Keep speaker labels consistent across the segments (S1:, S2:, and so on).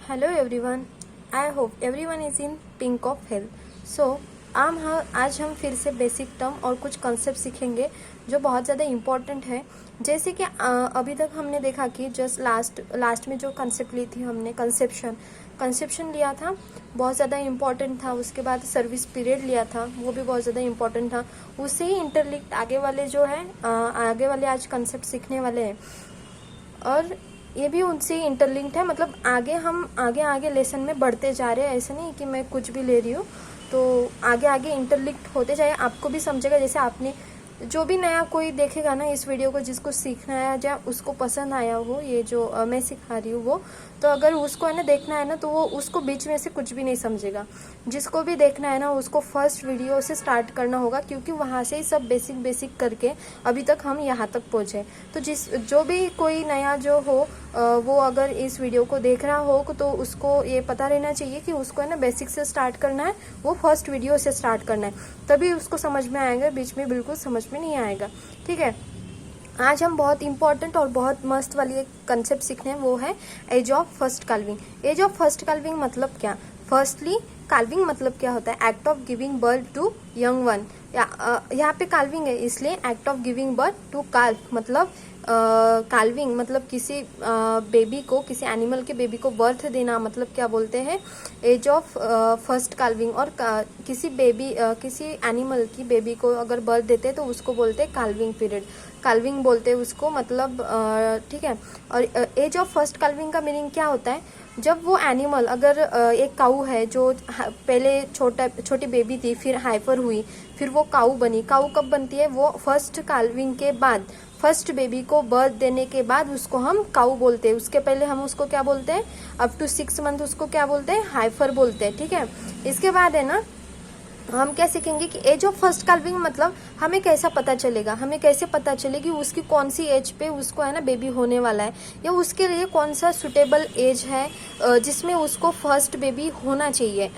S1: Hello everyone, I hope everyone is in pink of health. So आज हम फिर से बेसिक टर्म और कुछ कंसेप्ट सीखेंगे जो बहुत ज़्यादा इम्पॉर्टेंट है। जैसे कि अभी तक हमने देखा कि जस्ट लास्ट में जो कंसेप्ट ली थी हमने कंसेप्शन लिया था, बहुत ज़्यादा इम्पॉर्टेंट था। उसके बाद सर्विस पीरियड लिया था, वो भी बहुत ज़्यादा इम्पॉर्टेंट था। उससे ही इंटरलिंक्ड आगे वाले जो है आगे वाले आज कंसेप्ट सीखने वाले हैं और ये भी उनसे इंटरलिंक्ड है। मतलब हम आगे लेसन में बढ़ते जा रहे हैं। ऐसा नहीं कि मैं कुछ भी ले रही हूँ, तो आगे इंटरलिंक्ड होते जाए, आपको भी समझेगा। जैसे आपने जो भी नया कोई देखेगा ना इस वीडियो को, जिसको सीखना है या उसको पसंद आया हो ये जो मैं सिखा रही हूँ वो, तो अगर उसको है ना देखना है ना, तो वो उसको बीच में से कुछ भी नहीं समझेगा। जिसको भी देखना है ना उसको फर्स्ट वीडियो से स्टार्ट करना होगा, क्योंकि वहाँ से ही सब बेसिक करके अभी तक हम यहाँ तक पहुँचे। तो जो भी कोई नया जो हो वो अगर इस वीडियो को देख रहा हो तो उसको ये पता रहना चाहिए कि उसको है ना बेसिक से स्टार्ट करना है, वो फर्स्ट वीडियो से स्टार्ट करना है, तभी उसको समझ में आएगा। बीच में बिल्कुल समझ में नहीं आएगा। ठीक है, आज हम बहुत इंपॉर्टेंट और बहुत मस्त वाली एक कंसेप्ट सीखने हैं, वो है age of first calving. Age of first calving मतलब क्या? फर्स्टली काल्विंग मतलब क्या होता है? Act of giving birth to young one. यहाँ पे काल्विंग है इसलिए act of giving birth to calf, मतलब काल्विंग मतलब किसी बेबी को, किसी एनिमल के बेबी को बर्थ देना, मतलब क्या बोलते हैं? Age of first calving. और किसी एनिमल की बेबी को अगर बर्थ देते हैं तो उसको बोलते हैं काल्विंग पीरियड, काल्विंग बोलते हैं उसको। मतलब ठीक है। और एज ऑफ फर्स्ट काल्विंग का मीनिंग क्या होता है? जब वो एनिमल, अगर एक काऊ है जो पहले छोटी बेबी थी, फिर हाइपर हुई, फिर वो काऊ बनी। काऊ कब बनती है? वो फर्स्ट काल्विंग के बाद, फर्स्ट बेबी को बर्थ देने के बाद उसको हम काऊ बोलते हैं। उसके पहले हम उसको क्या बोलते हैं? अप टू 6 मंथ उसको क्या बोलते हैं? हाइफर बोलते हैं। ठीक है, इसके बाद है ना हम क्या सीखेंगे कि एज ऑफ फर्स्ट काल्विंग मतलब हमें कैसा पता चलेगा, हमें कैसे पता चलेगी उसकी कौन सी एज पे उसको है ना बेबी होने वाला है, या उसके लिए कौन सा सुटेबल एज है जिसमें उसको फर्स्ट बेबी होना चाहिए।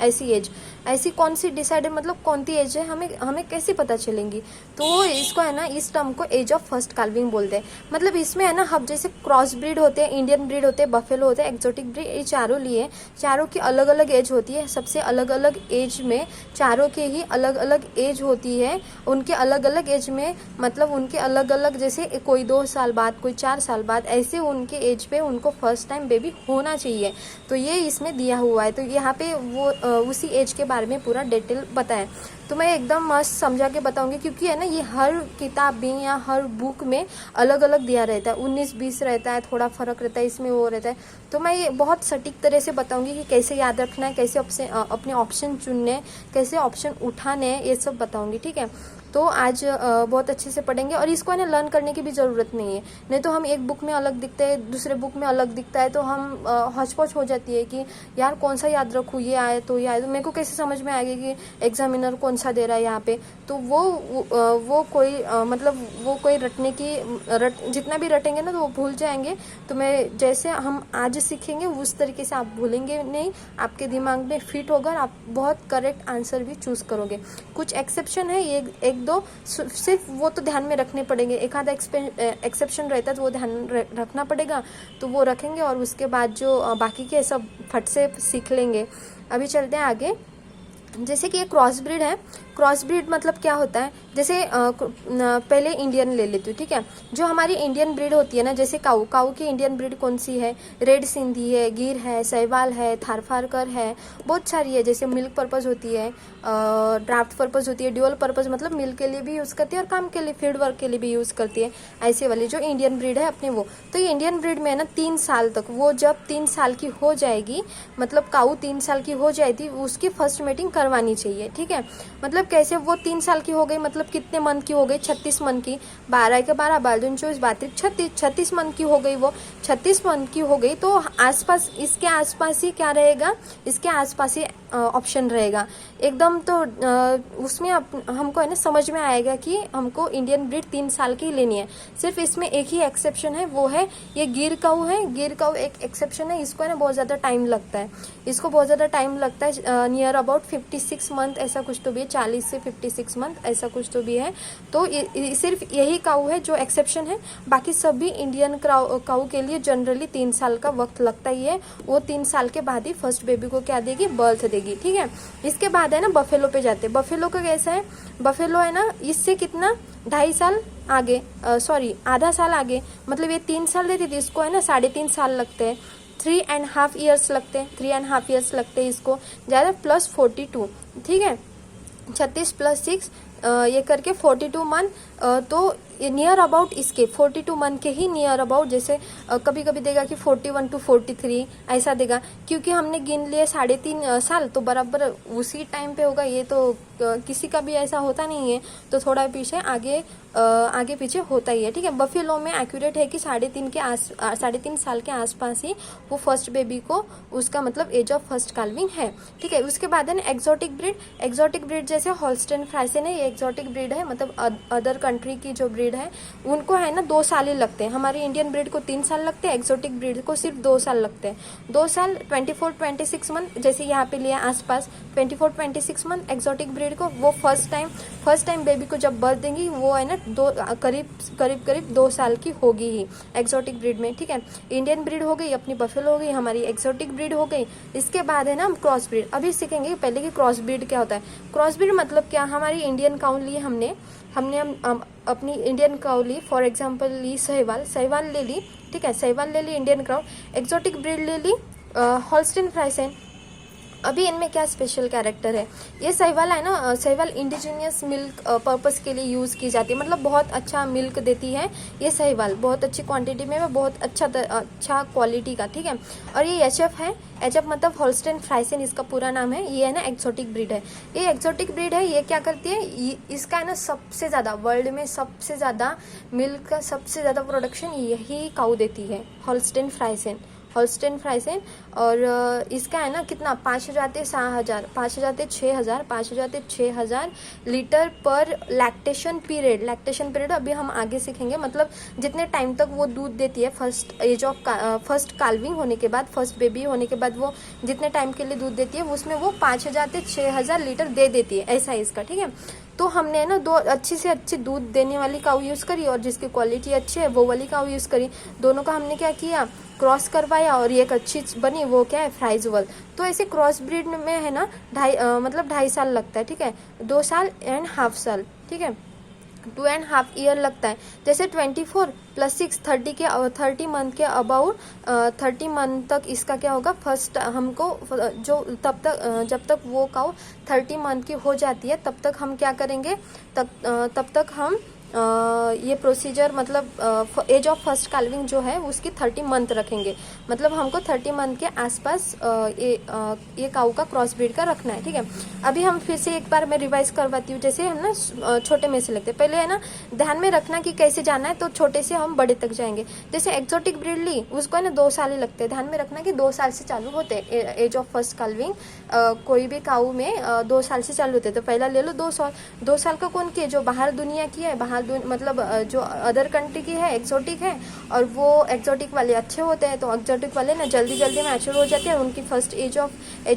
S1: ऐसी कौन सी डिसाइडेड, मतलब कौन सी एज है, हमें कैसे पता चलेंगी? तो इसको है ना, इस टर्म को एज ऑफ फर्स्ट काल्विंग बोलते हैं। मतलब इसमें है ना हम जैसे क्रॉस ब्रीड होते हैं, इंडियन ब्रीड होते हैं, बफेलो होते हैं, एक्जोटिक ब्रीड, ये चारों लिए चारों की अलग अलग एज होती है। सबसे अलग अलग एज में चारों के ही अलग अलग एज होती है। उनके अलग अलग एज में मतलब उनके अलग अलग, जैसे कोई 2 साल बाद, कोई 4 साल बाद, ऐसे उनके एज पे उनको फर्स्ट टाइम बेबी होना चाहिए। तो ये इसमें दिया हुआ है। तो यहाँ पे वो उसी एज के बारे में पूरा डिटेल बताएं। तो मैं एकदम मस्त समझा के बताऊंगी, क्योंकि है ना ये हर किताब में या हर बुक में अलग अलग दिया रहता है। 19-20 रहता है, थोड़ा फर्क रहता है, इसमें वो रहता है। तो मैं ये बहुत सटीक तरह से बताऊंगी कि कैसे याद रखना है, कैसे अपने ऑप्शन चुनने, कैसे ऑप्शन उठाने, ये सब बताऊंगी। ठीक है, तो आज बहुत अच्छे से पढ़ेंगे। और इसको है ना लर्न करने की भी ज़रूरत नहीं है। नहीं तो हम एक बुक में अलग दिखते हैं, दूसरे बुक में अलग दिखता है, तो हम हौच-पौच हो जाती है कि यार कौन सा याद रखूँ, ये आए तो ये आए, तो मेरे को कैसे समझ में आएगी कि एग्जामिनर कौन सा दे रहा है यहाँ पे। तो वो कोई मतलब वो कोई जितना भी रटेंगे ना तो वो भूल जाएंगे। तो मैं जैसे हम आज सीखेंगे उस तरीके से आप भूलेंगे नहीं, आपके दिमाग में फिट होगा, आप बहुत करेक्ट आंसर भी चूज करोगे। कुछ एक्सेप्शन है, एक दो सिर्फ वो तो ध्यान में रखने पड़ेंगे। एक आधा एक्सेप्शन रहता है तो वो ध्यान रखना पड़ेगा, तो वो रखेंगे। और उसके बाद जो बाकी के सब फट से सीख लेंगे। अभी चलते हैं आगे। जैसे कि ये क्रॉस ब्रीड है। क्रॉस ब्रीड मतलब क्या होता है? जैसे पहले इंडियन ले लेती हूँ। ठीक है, जो हमारी इंडियन ब्रीड होती है ना, जैसे काऊ की इंडियन ब्रीड कौन सी है? रेड सिंधी है, गिर है, सहवाल है, थारपारकर है, बहुत सारी है। जैसे मिल्क पर्पज होती है, ड्राफ्ट पर्पज होती है, ड्यूअल पर्पज मतलब मिल्क के लिए भी यूज़ करती है और काम के लिए, फील्ड वर्क के लिए भी यूज़ करती है। ऐसे वाली जो इंडियन ब्रीड है अपने वो, तो ये इंडियन ब्रीड में है ना 3 साल तक, वो जब 3 साल की हो जाएगी, मतलब काऊ 3 साल की हो जाएगी, उसकी फर्स्ट मीटिंग करवानी चाहिए। ठीक है, मतलब कैसे? वो 3 साल की हो गई, मतलब कितने मंथ की हो गई? 36 मंथ की। 12 के 12, 12 दूनी 24, 32, 36 मंथ की हो गई। वो 36 मंथ की हो गई तो आसपास, इसके आसपास ही क्या रहेगा? इसके आसपास ही ऑप्शन रहेगा एकदम। तो उसमें हमको है ना समझ में आएगा कि हमको इंडियन ब्रीड 3 साल की लेनी है। सिर्फ इसमें एक ही एक्सेप्शन है, वो है ये गिर काऊ है। गिर काऊ एक एक्सेप्शन है, इसको है ना बहुत ज़्यादा टाइम लगता है, इसको बहुत ज़्यादा टाइम लगता है, नियर अबाउट 56 मंथ ऐसा कुछ तो भी, 40 से 56 मंथ, ऐसा कुछ तो भी है। तो सिर्फ यही काऊ है जो एक्सेप्शन है, बाकी सभी इंडियन काऊ के लिए जनरली 3 साल का वक्त लगता ही है। वो 3 साल के बाद ही फर्स्ट बेबी को क्या देगी, बर्थ देगी, ठीक है। इसके बाद है ना बफेलो पे जाते हैं। बफेलो का कैसा है, बफेलो है ना इससे कितना 2.5 साल आगे, सॉरी आधा साल आगे, मतलब ये 3 साल देती थी, इसको है ना 3.5 साल लगते हैं, 3.5 ईयर्स लगते हैं, 3.5 ईयर्स लगते हैं इसको ज़्यादा, प्लस 42, ठीक है, 36 + 6 ये करके 42 मंथ। तो नियर अबाउट इसके 42 मंथ के ही नियर अबाउट, जैसे कभी कभी देगा कि 41 to 43 ऐसा देगा, क्योंकि हमने गिन लिए 3.5 साल, तो बराबर उसी टाइम पे होगा। ये तो किसी का भी ऐसा होता नहीं है, तो थोड़ा पीछे आगे पीछे होता ही है, ठीक है। बफेलो में एक्यूरेट है कि 3.5 साल के आसपास ही वो फर्स्ट बेबी को, उसका मतलब एज ऑफ फर्स्ट काल्विंग है, ठीक है। उसके बाद है ना एक्सोटिक ब्रीड। एक्सोटिक ब्रीड जैसे होल्स्टेन फ्राइसियन है, ये एक्सोटिक ब्रीड है, मतलब अदर कंट्री की जो ब्रीड है उनको है ना 2 साल ही लगते हैं। हमारी इंडियन ब्रीड को 3 साल लगते हैं, एक्सोटिक ब्रीड को सिर्फ 2 साल लगते हैं। 2 साल 24-26 मंथ, जैसे यहाँ पे लिया आसपास 24-26 मंथ एक्सोटिक ब्रीड को। वो फर्स्ट टाइम बेबी को जब बर्थ देंगी, वो है ना करीब 2 साल की होगी ही एक्सोटिक ब्रीड में, ठीक है। इंडियन ब्रीड हो गई, अपनी बफेलो हो गई, हमारी एक्सोटिक ब्रीड हो गई। इसके बाद है ना हम क्रॉस ब्रीड। अभी सीखेंगे पहले कि क्रॉस ब्रीड क्या होता है। क्रॉस ब्रीड मतलब क्या, हमारी इंडियन काउ ली हमने अपनी इंडियन काउ ली, फॉर एग्जांपल ली सहीवाल ले ली, ठीक है, सहीवाल ले ली इंडियन काउ। एक्सोटिक ब्रीड ले ली होल्स्टीन फ्राइसियन। अभी इनमें क्या स्पेशल कैरेक्टर है, ये सहीवाल है ना, सहीवाल इंडिजीनियस मिल्क पर्पस के लिए यूज़ की जाती है, मतलब बहुत अच्छा मिल्क देती है ये सहीवाल, बहुत अच्छी क्वांटिटी में, बहुत अच्छा क्वालिटी का, ठीक है। और ये एचएफ है, एचएफ मतलब होल्स्टीन फ्राइसियन इसका पूरा नाम है। ये है ना एक्सोटिक ब्रीड है, ये एक्सोटिक ब्रीड है। ये क्या करती है, इसका है ना सबसे ज़्यादा वर्ल्ड में सबसे ज़्यादा मिल्क का सबसे ज़्यादा प्रोडक्शन यही काऊ देती है, होल्स्टीन फ्राइसियन। और इसका है ना कितना 5,000 से 6,000, 5,000 से 6,000, 5,000 से 6,000 लीटर पर लैक्टेशन पीरियड अभी हम आगे सीखेंगे। मतलब जितने टाइम तक वो दूध देती है, फर्स्ट काल्विंग होने के बाद, फर्स्ट बेबी होने के बाद वो जितने टाइम के लिए दूध देती है, उसमें वो 5,000 से 6,000 लीटर दे देती है, ऐसा है इसका, ठीक है। तो हमने ना 2 अच्छी से अच्छी दूध देने वाली काऊ यूज़ करी, और जिसकी क्वालिटी अच्छी है वो वाली काऊ यूज़ करी। दोनों का हमने क्या किया, क्रॉस करवाया, और ये एक अच्छी बनी, वो क्या है, फ्राइजवल। तो ऐसे क्रॉस ब्रीड में है ना 2.5 साल लगता है, ठीक है, 2 साल एंड हाफ साल, ठीक है, 2.5 ईयर लगता है। जैसे 24 + 6 30 मंथ के अबाउट 30 मंथ तक इसका क्या होगा, फर्स्ट हमको जो जब तक वो काऊ 30 मंथ की हो जाती है, तब तक हम क्या करेंगे, तब तक हम ये प्रोसीजर, मतलब एज ऑफ फर्स्ट काल्विंग जो है उसकी 30 मंथ रखेंगे। मतलब हमको 30 मंथ के आसपास ये काऊ का क्रॉस ब्रीड का रखना है, ठीक है। अभी हम फिर से एक बार मैं रिवाइज करवाती हूँ। जैसे हम ना छोटे में से लेते, पहले है ना ध्यान में रखना कि कैसे जाना है, तो छोटे से हम बड़े तक जाएंगे। जैसे एक्सोटिक ब्रीड ली, उसको है ना 2 साल ही लगते हैं। ध्यान में रखना कि 2 साल से चालू होते हैं एज ऑफ फर्स्ट काल्विंग। कोई भी काऊ में 2 साल से चालू होते हैं। तो पहला ले लो 2 साल का कौन की है, जो बाहर दुनिया की है, मतलब जो अदर कंट्री की है, एक्सोटिक है, और वो एक्सोटिक वाले अच्छे होते हैं। तो एक्सोटिक वाले ना जल्दी मैच्योर हो जाते हैं, उनकी first age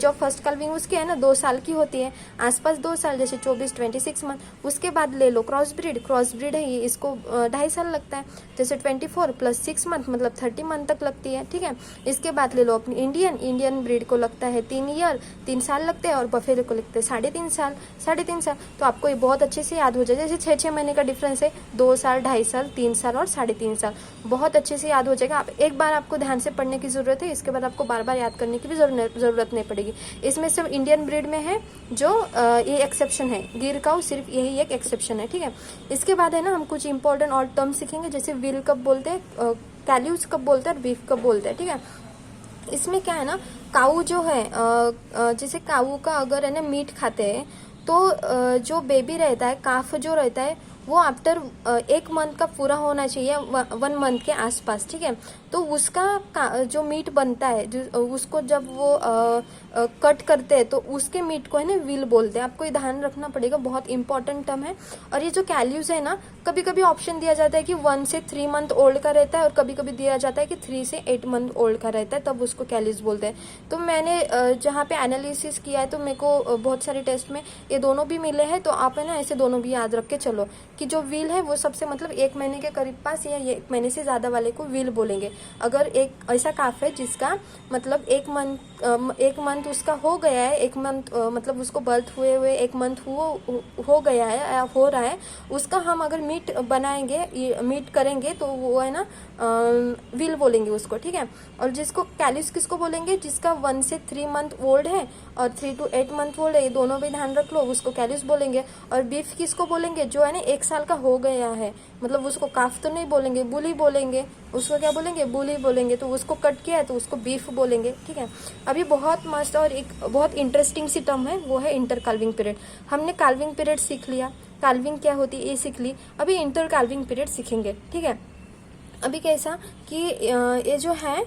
S1: of first calving उसकी है ना 2 साल की होती है, आसपास 2 साल, जैसे 24-26 मंथ। उसके बाद ले लो क्रॉस ब्रीड है, ये इसको 2.5 साल लगता है, जैसे 24 + 6 मंथ, मतलब 30 मंथ तक लगती है, ठीक है। इसके बाद ले लो अपनी इंडियन ब्रीड को लगता है 3 साल लगते हैं, और बफेलो को लगते हैं 3.5 साल। तो आपको ये बहुत अच्छे से याद हो जाए। जैसे 6 महीने का डिफरेंस है, 2 साल, 2.5 साल, 3 साल और 3.5 साल, बहुत अच्छे से याद हो जाएगा। आप एक बार आपको ध्यान से पढ़ने की जरूरत है, इसके बाद आपको बार याद करने की भी जरूरत नहीं पड़ेगी। इसमें सिर्फ इंडियन ब्रीड में है जो ये एक्सेप्शन है, गिर काऊ सिर्फ यही एक एक्सेप्शन है, ठीक है। इसके बाद है ना हम कुछ इंपॉर्टेंट और टर्म सीखेंगे, जैसे विल कब बोलते हैं, कैल्यूज कब बोलते हैं, और बीफ कब बोलते हैं, ठीक है। इसमें क्या है ना, काऊ जो है, जैसे काऊ का अगर है ना मीट खाते हैं, तो जो बेबी रहता है, काफ जो रहता है, वो आफ्टर 1 मंथ का पूरा होना चाहिए, 1 मंथ के आसपास, ठीक है। तो उसका जो मीट बनता है, जो उसको जब वो कट करते हैं तो उसके मीट को है ना विल बोलते हैं। आपको ये ध्यान रखना पड़ेगा, बहुत इंपॉर्टेंट टर्म है। और ये जो कैल्यूज है ना, कभी कभी ऑप्शन दिया जाता है कि 1 से 3 मंथ ओल्ड का रहता है, और कभी कभी दिया जाता है कि 3 से 8 मंथ ओल्ड का रहता है, तब उसको कैल्यूज बोलते हैं। तो मैंने जहाँ पे एनालिसिस किया है तो मेरे को बहुत सारे टेस्ट में ये दोनों भी मिले हैं। तो आप है ना ऐसे दोनों भी याद रख के चलो कि जो व्हील है वो सबसे मतलब 1 महीने के करीब पास या 1 महीने से ज्यादा वाले को व्हील बोलेंगे। अगर एक ऐसा काफ है जिसका मतलब 1 मंथ उसका हो गया है, 1 मंथ मतलब उसको बर्थ हुए 1 मंथ हो गया है या हो रहा है, उसका हम अगर मीट बनाएंगे, मीट करेंगे, तो वो है ना व्हील बोलेंगे उसको, ठीक है। और जिसको कैल्यूज किसको बोलेंगे, जिसका 1 से 3 मंथ ओल्ड है और 3 to 8 मंथ ओल्ड है, ये दोनों भी ध्यान रख लो, उसको कैल्यूज बोलेंगे। और बीफ किसको बोलेंगे, जो है ना 1 साल का हो गया है, मतलब उसको काफ तो नहीं बोलेंगे, बुली बोलेंगे। उसको क्या बोलेंगे, बुली बोलेंगे। तो उसको कट किया है तो उसको बीफ बोलेंगे, ठीक है। अभी बहुत मस्त और एक बहुत इंटरेस्टिंग सी टर्म है, वो है इंटर कैल्विंग पीरियड। हमने कैल्विंग पीरियड सीख लिया, कैल्विंग क्या होती है ये सीख ली, अभी इंटर कैल्विंग पीरियड सीखेंगे, ठीक है। अभी कैसा कि ये जो है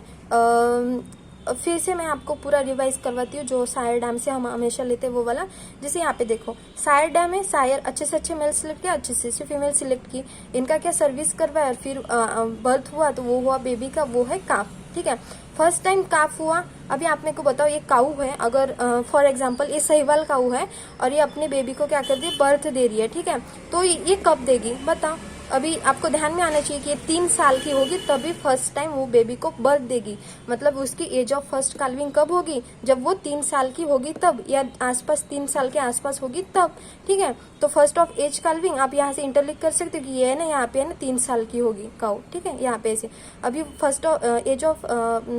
S1: फिर से मैं आपको पूरा रिवाइज करवाती हूँ, जो सायर डैम से हम हमेशा लेते हैं वो वाला। जैसे यहाँ पे देखो, सायर डैम है, सायर अच्छे से अच्छे मेल सिलेक्ट किया, अच्छे से अच्छे फीमेल सिलेक्ट की, इनका क्या सर्विस करवाया, और फिर बर्थ हुआ तो वो हुआ बेबी का, वो है काफ, ठीक है। फर्स्ट टाइम काफ हुआ। अभी आप मेरे को बताओ, ये काऊ है, अगर फॉर एग्जांपल ये सहीवाल काऊ है और ये अपने बेबी को क्या कर रही है, बर्थ दे रही है, ठीक है। तो ये कब देगी बताओ। अभी आपको ध्यान में आना चाहिए कि ये 3 साल की होगी तभी फर्स्ट टाइम वो बेबी को बर्थ देगी। मतलब उसकी एज ऑफ फर्स्ट कैल्विंग कब होगी, जब वो 3 साल की होगी तब, या आसपास 3 साल के आसपास होगी तब, ठीक है। तो फर्स्ट ऑफ एज कैल्विंग आप यहाँ से इंटरलिंक कर सकते हो कि ये है ना, यहाँ पे है ना 3 साल की होगी काऊ, ठीक है, यहाँ पे ऐसे। अभी फर्स्ट एज ऑफ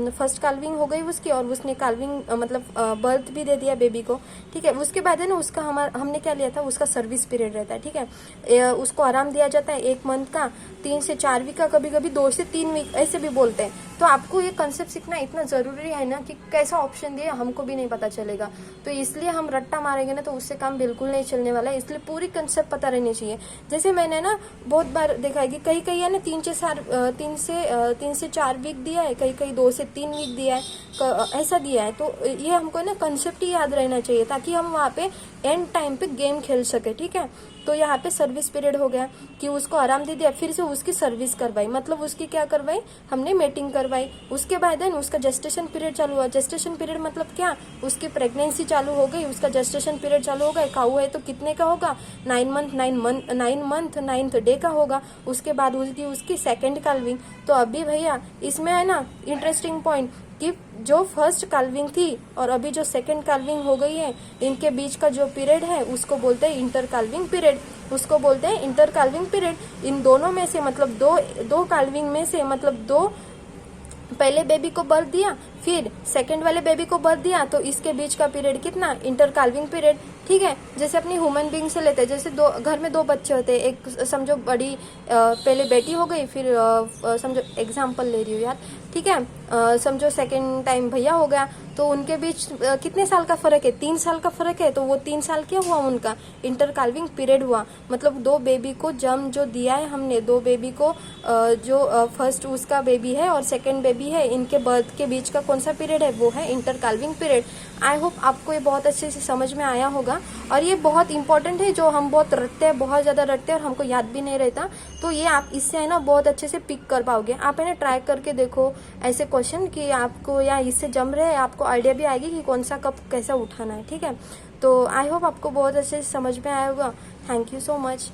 S1: फर्स्ट कैल्विंग हो गई उसकी, और उसने कैल्विंग मतलब बर्थ भी दे दिया बेबी को, ठीक है। उसके बाद है ना उसका हमने क्या लिया था, उसका सर्विस पीरियड रहता है, ठीक है। उसको आराम दिया जाता है 1 मंथ का, 3 से 4 वीक का, कभी कभी 2 से 3 वीक ऐसे भी बोलते हैं। तो आपको ये कंसेप्ट सीखना इतना जरूरी है ना कि कैसा ऑप्शन दिया हमको भी नहीं पता चलेगा। तो इसलिए हम रट्टा मारेंगे ना तो उससे काम बिल्कुल नहीं चलने वाला है, इसलिए पूरी कंसेप्ट पता रहनी चाहिए। जैसे मैंने ना बहुत बार देखा है कि कहीं है ना 3 से 4 वीक दिया है, कहीं 2 से 3 वीक दिया है, ऐसा दिया है। तो ये हमको ना कंसेप्ट ही याद रहना चाहिए ताकि हम वहाँ पे एंड टाइम पे गेम खेल सके, ठीक है। तो यहाँ पे सर्विस पीरियड हो गया कि उसको आराम दे दिया, फिर से उसकी सर्विस करवाई, मतलब उसकी क्या करवाई हमने, मेटिंग करवाई। उसके बाद है उसका जेस्टेशन पीरियड चालू हुआ। जेस्टेशन पीरियड मतलब क्या, उसकी प्रेगनेंसी चालू हो गई, उसका जेस्टेशन पीरियड चालू हो गया। काऊ है तो कितने का होगा, 9 मंथ 9th डे का होगा। उसके बाद उसकी सेकेंड कैल्विंग। तो अभी भैया इसमें है ना इंटरेस्टिंग पॉइंट कि जो फर्स्ट कैल्विंग थी और अभी जो सेकंड कैल्विंग हो गई है, इनके बीच का जो पीरियड है उसको बोलते हैं इंटर कैल्विंग पीरियड, उसको बोलते हैं इंटर कैल्विंग पीरियड। इन दोनों में से मतलब दो कैल्विंग में से मतलब 2 पहले बेबी को बर्थ दिया, फिर सेकंड वाले बेबी को बर्थ दिया, तो इसके बीच का पीरियड कितना, इंटर कैल्विंग पीरियड, ठीक है। जैसे अपनी ह्यूमन बीइंग से लेते हैं, जैसे घर में 2 बच्चे होते हैं, एक समझो बड़ी पहले बेटी हो गई, फिर समझो एग्जाम्पल ले रही हूँ यार, ठीक है, समझो सेकंड टाइम भैया हो गया, तो उनके बीच कितने साल का फर्क है, 3 साल का फर्क है। तो वो 3 साल क्या हुआ, उनका इंटर कैल्विंग पीरियड हुआ। मतलब 2 बेबी को जन्म जो दिया है हमने, 2 बेबी को जो फर्स्ट उसका बेबी है और सेकंड बेबी है, इनके बर्थ के बीच का कौन सा पीरियड है, वो है इंटर कैल्विंग पीरियड। आई होप आपको ये बहुत अच्छे से समझ में आया होगा। और ये बहुत इंपॉर्टेंट है, जो हम बहुत रटते हैं, बहुत ज्यादा रटते हैं और हमको याद भी नहीं रहता। तो ये आप इससे है ना बहुत अच्छे से पिक कर पाओगे। आप है ना ट्राई करके देखो ऐसे क्वेश्चन कि आपको या इससे जम रहे, आपको आइडिया भी आएगी कि कौन सा कब कैसा उठाना है, ठीक है। तो आई होप आपको बहुत अच्छे से समझ में आया होगा। Thank you so much.